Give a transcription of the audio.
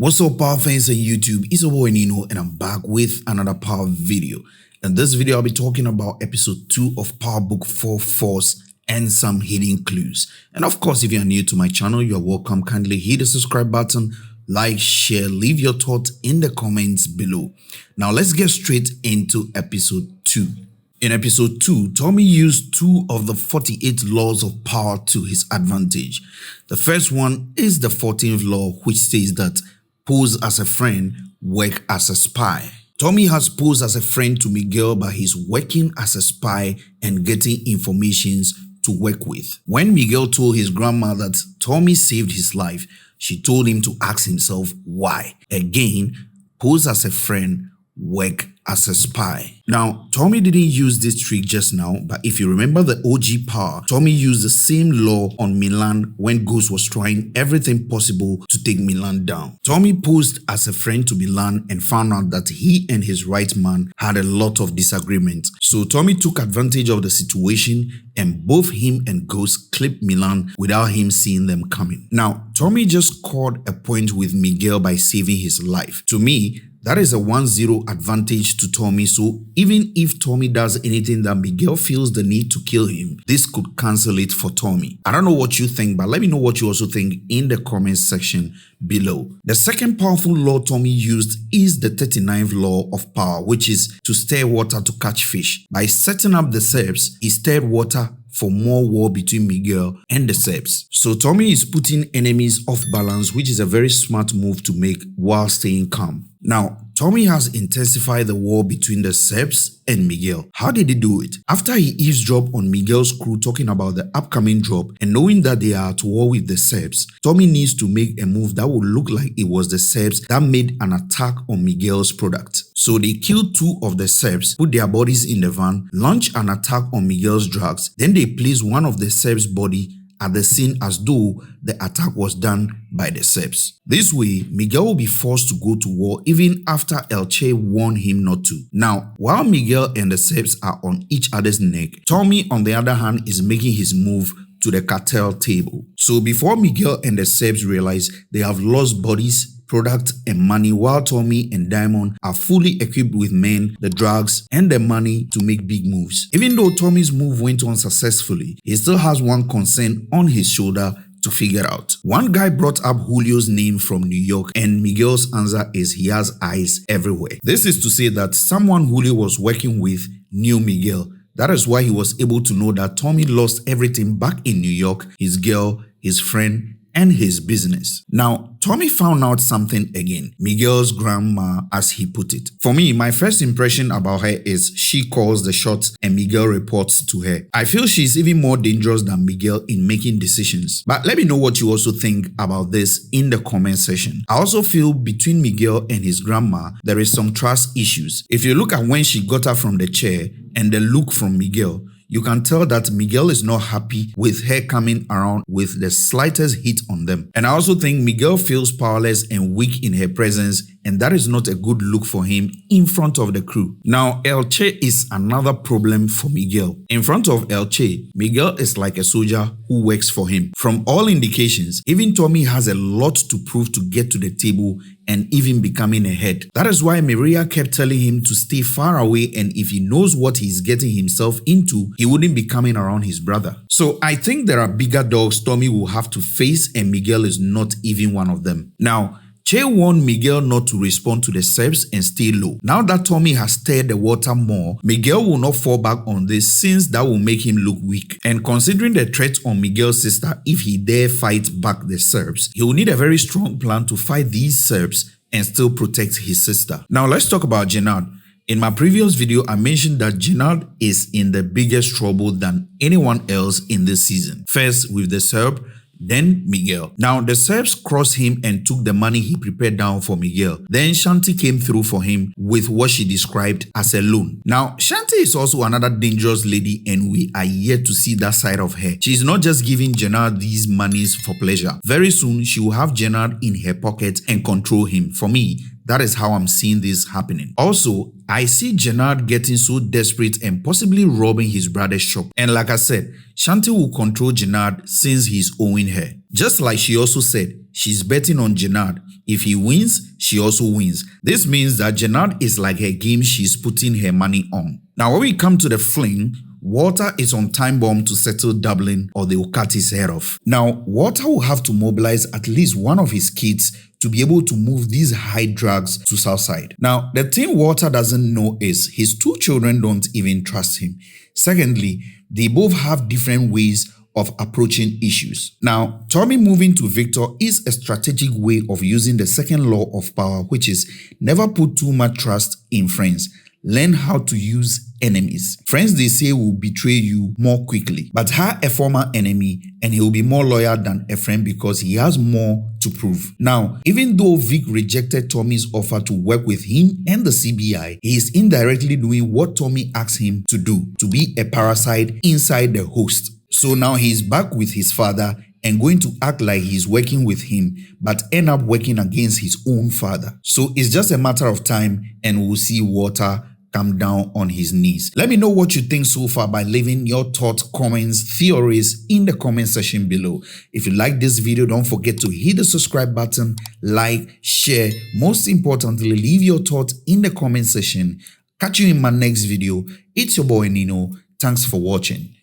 What's up, power fans on YouTube? It's your boy Nino and I'm back with another power video. In this video, I'll be talking about episode 2 of Power Book 4 Force and some hidden clues. And of course, if you are new to my channel, you're welcome. Kindly hit the subscribe button, like, share, leave your thoughts in the comments below. Now let's get straight into episode 2. In episode 2, Tommy used 2 of the 48 laws of power to his advantage. The first one is the 14th law, which says that pose as a friend, work as a spy. Tommy has posed as a friend to Miguel, but he's working as a spy and getting informations to work with. When Miguel told his grandma that Tommy saved his life, she told him to ask himself why. Again, pose as a friend, work as a spy. Now, Tommy didn't use this trick just now, but if you remember the OG power, Tommy used the same law on Milan when Ghost was trying everything possible to take Milan down. Tommy posed as a friend to Milan and found out that he and his right man had a lot of disagreements. So Tommy took advantage of the situation and both him and Ghost clipped Milan without him seeing them coming. Now, Tommy just scored a point with Miguel by saving his life. To me, that is a 1-0 advantage to Tommy, so even if Tommy does anything that Miguel feels the need to kill him, this could cancel it for Tommy. I don't know what you think, but let me know what you also think in the comments section below. The second powerful law Tommy used is the 39th law of power, which is to stir water to catch fish. By setting up the Serbs, he stirred water for more war between Miguel and the Serbs. So Tommy is putting enemies off balance, which is a very smart move to make while staying calm. Now, Tommy has intensified the war between the Serbs and Miguel. How did he do it? After he eavesdropped on Miguel's crew talking about the upcoming drop and knowing that they are at war with the Serbs, Tommy needs to make a move that would look like it was the Serbs that made an attack on Miguel's product. So they killed 2 of the Serbs, put their bodies in the van, launched an attack on Miguel's drugs, then they placed one of the Serbs' body at the scene as though the attack was done by the Serbs. This way, Miguel will be forced to go to war even after Elche warned him not to. Now, while Miguel and the Serbs are on each other's neck, Tommy, on the other hand, is making his move to the cartel table. So before Miguel and the Serbs realize they have lost bodies, product and money, while Tommy and Diamond are fully equipped with men, the drugs, and the money to make big moves. Even though Tommy's move went on successfully, he still has one concern on his shoulder to figure out. One guy brought up Julio's name from New York and Miguel's answer is he has eyes everywhere. This is to say that someone Julio was working with knew Miguel. That is why he was able to know that Tommy lost everything back in New York, his girl, his friend, and his business. Now, Tommy found out something again. Miguel's grandma, as he put it. For me, my first impression about her is she calls the shots and Miguel reports to her. I feel she's even more dangerous than Miguel in making decisions. But let me know what you also think about this in the comment section. I also feel between Miguel and his grandma, there is some trust issues. If you look at when she got her from the chair and the look from Miguel, you can tell that Miguel is not happy with her coming around with the slightest hit on them. And I also think Miguel feels powerless and weak in her presence, and that is not a good look for him in front of the crew. Now, Elche is another problem for Miguel. In front of Elche, Miguel is like a soldier who works for him. From all indications, even Tommy has a lot to prove to get to the table and even becoming a head. That is why Maria kept telling him to stay far away, and if he knows what he's getting himself into, he wouldn't be coming around his brother. So I think there are bigger dogs Tommy will have to face, and Miguel is not even one of them. Now, Che warned Miguel not to respond to the Serbs and stay low. Now that Tommy has stirred the water more, Miguel will not fall back on this since that will make him look weak. And considering the threat on Miguel's sister if he dare fight back the Serbs, he will need a very strong plan to fight these Serbs and still protect his sister. Now let's talk about Gennard. In my previous video, I mentioned that Gennard is in the biggest trouble than anyone else in this season. First with the Serb, then Miguel. Now, the Serbs crossed him and took the money he prepared down for Miguel. Then Shanti came through for him with what she described as a loan. Now, Shanti is also another dangerous lady and we are yet to see that side of her. She is not just giving Gennard these monies for pleasure. Very soon, she will have Gennard in her pocket and control him. For me, That is how I'm seeing this happening. Also, I see Jenard getting so desperate and possibly robbing his brother's shop. And like I said, Shanti will control Jenard since he's owing her. Just like she also said, she's betting on Jenard. If he wins, she also wins. This means that Jenard is like her game she's putting her money on. Now when we come to the fling, Walter is on time bomb to settle Dublin or they will cut his head off. Now, Walter will have to mobilize at least one of his kids to be able to move these high drugs to Southside. Now, the thing Walter doesn't know is his two children don't even trust him. Secondly, they both have different ways of approaching issues. Now, Tommy moving to Victor is a strategic way of using the second law of power, which is never put too much trust in friends. Learn how to use enemies. Friends, they say, will betray you more quickly, but hire a former enemy and he will be more loyal than a friend because he has more to prove. Now, even though Vic rejected Tommy's offer to work with him and the CBI, he is indirectly doing what Tommy asked him to do, to be a parasite inside the host. So now he is back with his father and going to act like he's working with him, but end up working against his own father. So it's just a matter of time and we'll see Walter come down on his knees. Let me know what you think so far by leaving your thoughts, comments, theories in the comment section below. If you like this video, don't forget to hit the subscribe button, like, share. Most importantly, leave your thoughts in the comment section. Catch you in my next video. It's your boy Nino. Thanks for watching.